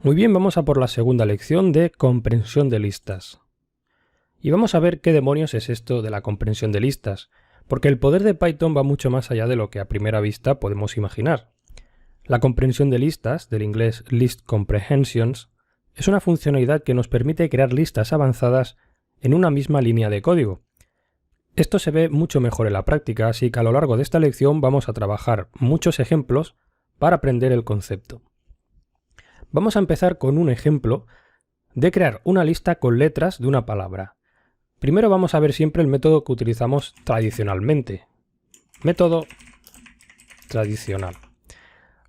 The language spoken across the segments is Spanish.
Muy bien, vamos a por la segunda lección de comprensión de listas. Y vamos a ver qué demonios es esto de la comprensión de listas, porque el poder de Python va mucho más allá de lo que a primera vista podemos imaginar. La comprensión de listas, del inglés List Comprehensions, es una funcionalidad que nos permite crear listas avanzadas en una misma línea de código. Esto se ve mucho mejor en la práctica, así que a lo largo de esta lección vamos a trabajar muchos ejemplos para aprender el concepto. Vamos a empezar con un ejemplo de crear una lista con letras de una palabra. Primero vamos a ver siempre el método que utilizamos tradicionalmente. Método tradicional.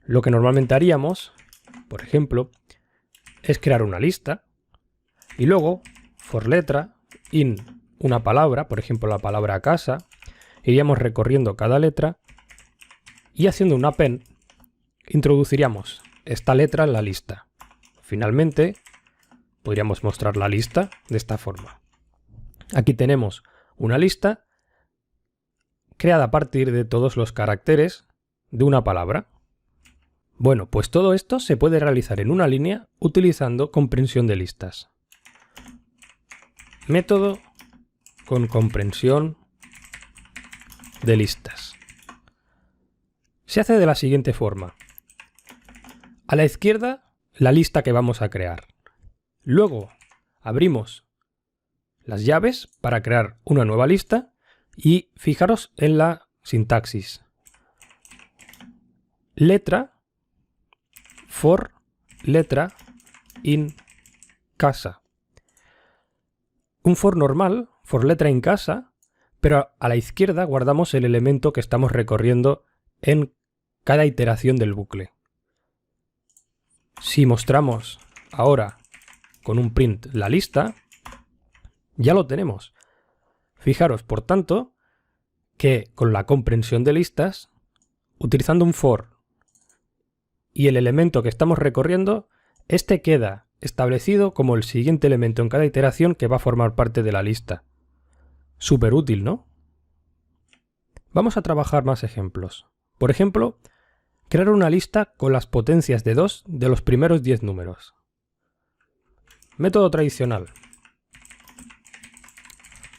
Lo que normalmente haríamos, por ejemplo, es crear una lista y luego, for letra, in una palabra, por ejemplo la palabra casa, iríamos recorriendo cada letra y haciendo un append introduciríamos esta letra en la lista. Finalmente, podríamos mostrar la lista de esta forma. Aquí tenemos una lista creada a partir de todos los caracteres de una palabra. Bueno, pues todo esto se puede realizar en una línea utilizando comprensión de listas. Método con comprensión de listas. Se hace de la siguiente forma. A la izquierda, la lista que vamos a crear. Luego, abrimos las llaves para crear una nueva lista y fijaros en la sintaxis. Letra, for, letra, in, casa. Un for normal, for letra in casa, pero a la izquierda guardamos el elemento que estamos recorriendo en cada iteración del bucle. Si mostramos ahora con un print la lista, ya lo tenemos. Fijaros, por tanto, que con la comprensión de listas, utilizando un for y el elemento que estamos recorriendo, este queda establecido como el siguiente elemento en cada iteración que va a formar parte de la lista. Súper útil, ¿no? Vamos a trabajar más ejemplos. Por ejemplo, crear una lista con las potencias de 2 de los primeros 10 números. Método tradicional.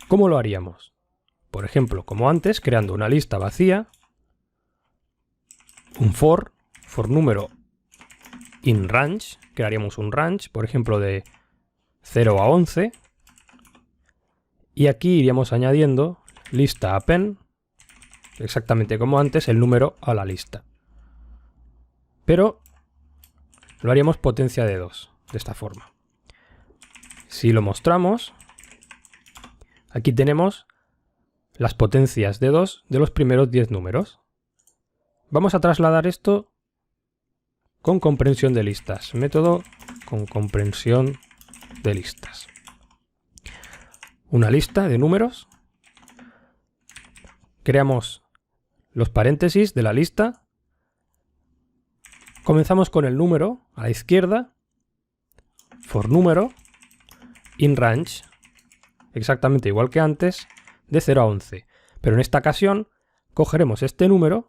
¿Cómo lo haríamos? Por ejemplo, como antes, creando una lista vacía, un for número in range, crearíamos un range, por ejemplo, de 0 a 11, y aquí iríamos añadiendo lista append, exactamente como antes, el número a la lista. Pero lo haríamos potencia de 2, de esta forma. Si lo mostramos, aquí tenemos las potencias de 2 de los primeros 10 números. Vamos a trasladar esto con comprensión de listas. Método con comprensión de listas. Una lista de números. Creamos los paréntesis de la lista. Comenzamos con el número a la izquierda, for número, in range, exactamente igual que antes, de 0 a 11. Pero en esta ocasión cogeremos este número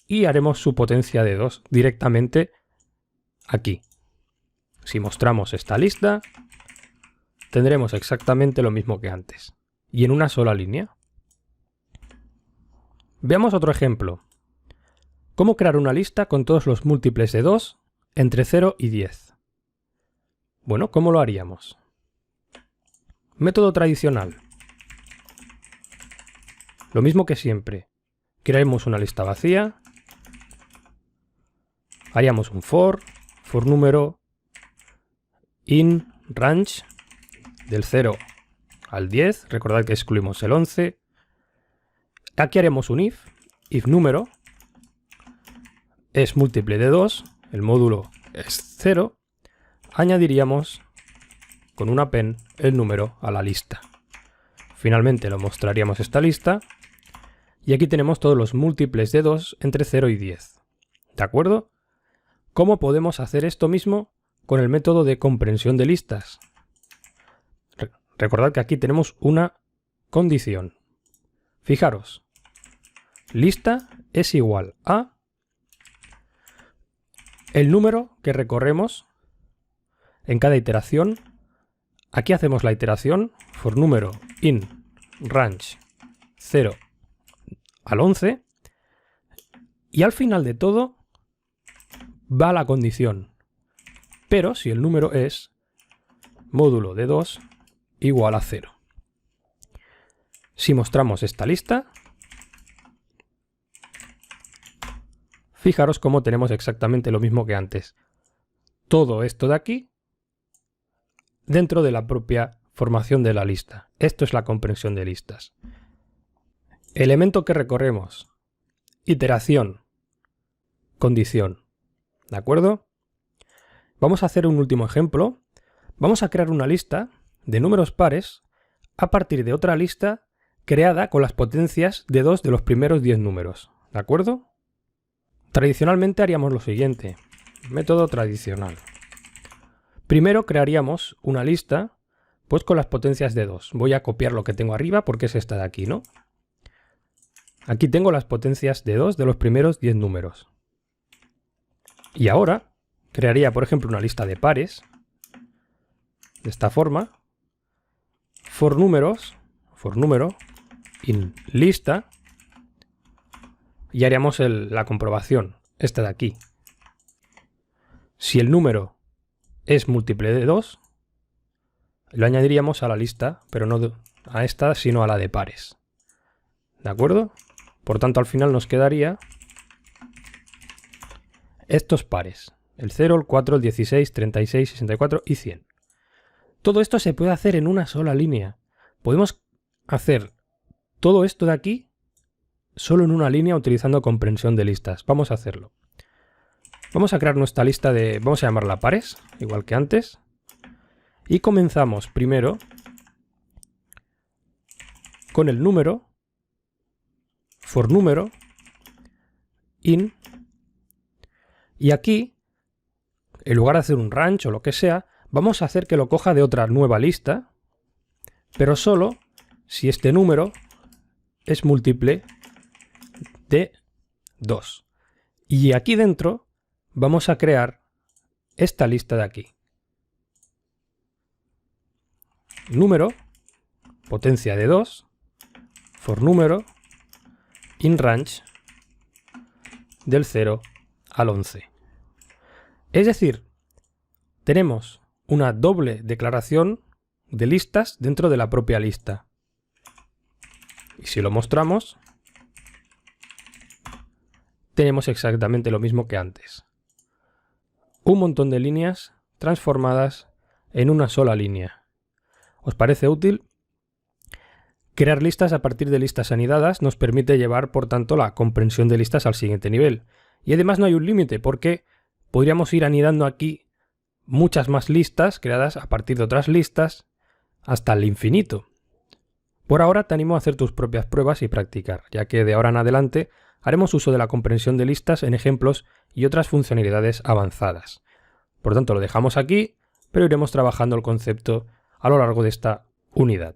y haremos su potencia de 2 directamente aquí. Si mostramos esta lista, tendremos exactamente lo mismo que antes, y en una sola línea. Veamos otro ejemplo. ¿Cómo crear una lista con todos los múltiples de 2 entre 0 y 10? Bueno, ¿cómo lo haríamos? Método tradicional. Lo mismo que siempre. Crearemos una lista vacía. Haríamos un for número, in range, del 0 al 10. Recordad que excluimos el 11. Aquí haremos un if número es múltiple de 2, el módulo es 0, añadiríamos con un append el número a la lista. Finalmente lo mostraríamos esta lista y aquí tenemos todos los múltiples de 2 entre 0 y 10. ¿De acuerdo? ¿Cómo podemos hacer esto mismo con el método de comprensión de listas? Recordad que aquí tenemos una condición. Fijaros, lista es igual a el número que recorremos en cada iteración. Aquí hacemos la iteración for número in range 0 al 11 y al final de todo va la condición, pero si el número es módulo de 2 igual a 0. Si mostramos esta lista, fijaros cómo tenemos exactamente lo mismo que antes. Todo esto de aquí dentro de la propia formación de la lista. Esto es la comprensión de listas. Elemento que recorremos. Iteración. Condición. ¿De acuerdo? Vamos a hacer un último ejemplo. Vamos a crear una lista de números pares a partir de otra lista creada con las potencias de 2 de los primeros 10 números. ¿De acuerdo? Tradicionalmente haríamos lo siguiente. Método tradicional. Primero crearíamos una lista pues con las potencias de 2. Voy a copiar lo que tengo arriba porque es esta de aquí, ¿no? Aquí tengo las potencias de 2 de los primeros 10 números. Y ahora crearía, por ejemplo, una lista de pares de esta forma. For número in lista y haríamos la comprobación, esta de aquí. Si el número es múltiple de 2, lo añadiríamos a la lista, pero no a esta, sino a la de pares. ¿De acuerdo? Por tanto, al final nos quedaría estos pares. El 0, el 4, el 16, 36, 64 y 100. Todo esto se puede hacer en una sola línea. Podemos hacer todo esto de aquí solo en una línea utilizando comprensión de listas. Vamos a hacerlo. Vamos a crear nuestra lista de... Vamos a llamarla pares, igual que antes. Y comenzamos primero con el número, for número, in, y aquí, en lugar de hacer un range o lo que sea, vamos a hacer que lo coja de otra nueva lista, pero solo si este número es múltiple de 2. Y aquí dentro vamos a crear esta lista de aquí. Número, potencia de 2, for número, in range, del 0 al 11. Es decir, tenemos una doble declaración de listas dentro de la propia lista. Y si lo mostramos, tenemos exactamente lo mismo que antes. Un montón de líneas transformadas en una sola línea. ¿Os parece útil? Crear listas a partir de listas anidadas nos permite llevar, por tanto, la comprensión de listas al siguiente nivel. Y además no hay un límite, porque podríamos ir anidando aquí muchas más listas creadas a partir de otras listas hasta el infinito. Por ahora te animo a hacer tus propias pruebas y practicar, ya que de ahora en adelante haremos uso de la comprensión de listas en ejemplos y otras funcionalidades avanzadas. Por tanto, lo dejamos aquí, pero iremos trabajando el concepto a lo largo de esta unidad.